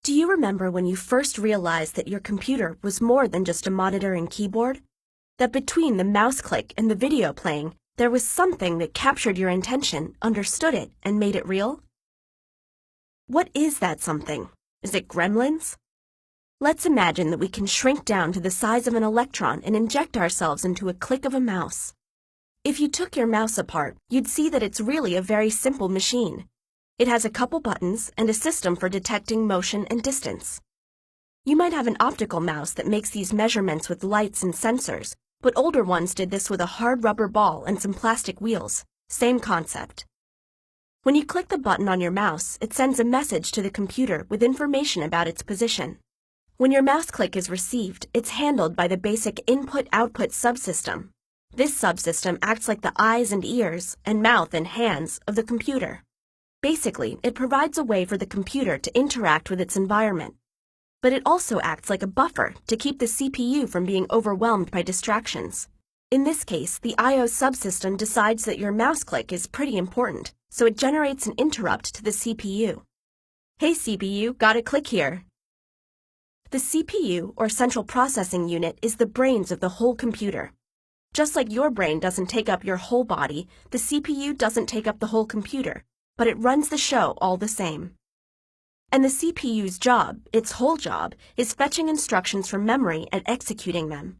Do you remember when you first realized that your computer was more than just a monitor and keyboard? That between the mouse click and the video playing, there was something that captured your attention, understood it, and made it real? What is that something? Is it gremlins? Let's imagine that we can shrink down to the size of an electron and inject ourselves into a click of a mouse. If you took your mouse apart, you'd see that it's really a very simple machine. It has a couple buttons and a system for detecting motion and distance. You might have an optical mouse that makes these measurements with lights and sensors, but older ones did this with a hard rubber ball and some plastic wheels. Same concept. When you click the button on your mouse, it sends a message to the computer with information about its position. When your mouse click is received, it's handled by the basic input-output subsystem. This subsystem acts like the eyes and ears and mouth and hands of the computer. Basically, it provides a way for the computer to interact with its environment. But it also acts like a buffer to keep the CPU from being overwhelmed by distractions. In this case, the I/O subsystem decides that your mouse click is pretty important, so it generates an interrupt to the CPU. Hey CPU, got a click here. The CPU, or central processing unit, is the brains of the whole computer. Just like your brain doesn't take up your whole body, the CPU doesn't take up the whole computer, but it runs the show all the same. And the CPU's job, its whole job, is fetching instructions from memory and executing them.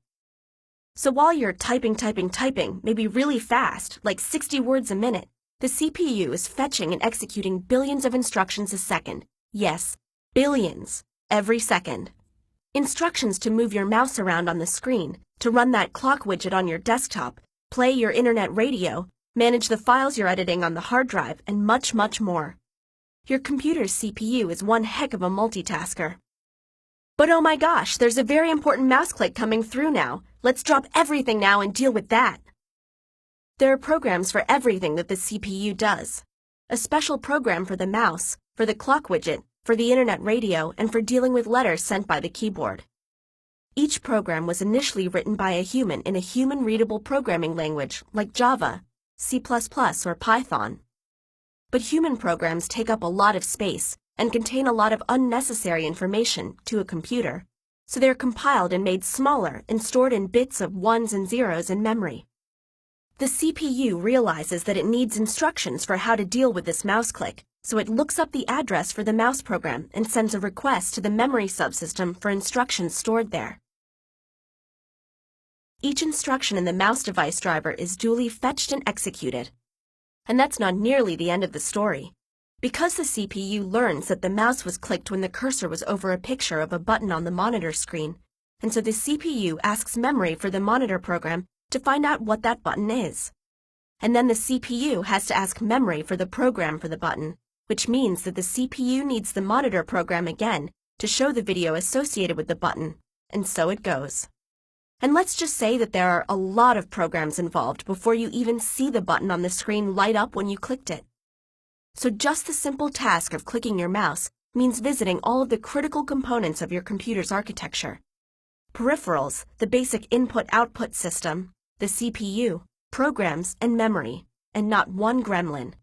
So while you're typing, maybe really fast, like 60 words a minute, the CPU is fetching and executing billions of instructions a second. Yes, billions, every second. Instructions to move your mouse around on the screen, to run that clock widget on your desktop, play your internet radio, manage the files you're editing on the hard drive, and much, much more. Your computer's CPU is one heck of a multitasker. But oh my gosh, there's a very important mouse click coming through now. Let's drop everything now and deal with that. There are programs for everything that the CPU does. A special program for the mouse, for the clock widget, for the internet radio, and for dealing with letters sent by the keyboard. Each program was initially written by a human in a human-readable programming language like Java, C++, or Python. But human programs take up a lot of space and contain a lot of unnecessary information to a computer, so they're compiled and made smaller and stored in bits of ones and zeros in memory. The CPU realizes that it needs instructions for how to deal with this mouse click, so it looks up the address for the mouse program and sends a request to the memory subsystem for instructions stored there. Each instruction in the mouse device driver is duly fetched and executed. And that's not nearly the end of the story. Because the CPU learns that the mouse was clicked when the cursor was over a picture of a button on the monitor screen, and so the CPU asks memory for the monitor program to find out what that button is. And then the CPU has to ask memory for the program for the button, which means that the CPU needs the monitor program again to show the video associated with the button, and so it goes. And let's just say that there are a lot of programs involved before you even see the button on the screen light up when you clicked it. So just the simple task of clicking your mouse means visiting all of the critical components of your computer's architecture. Peripherals, the basic input-output system, the CPU, programs, and memory, and not one gremlin.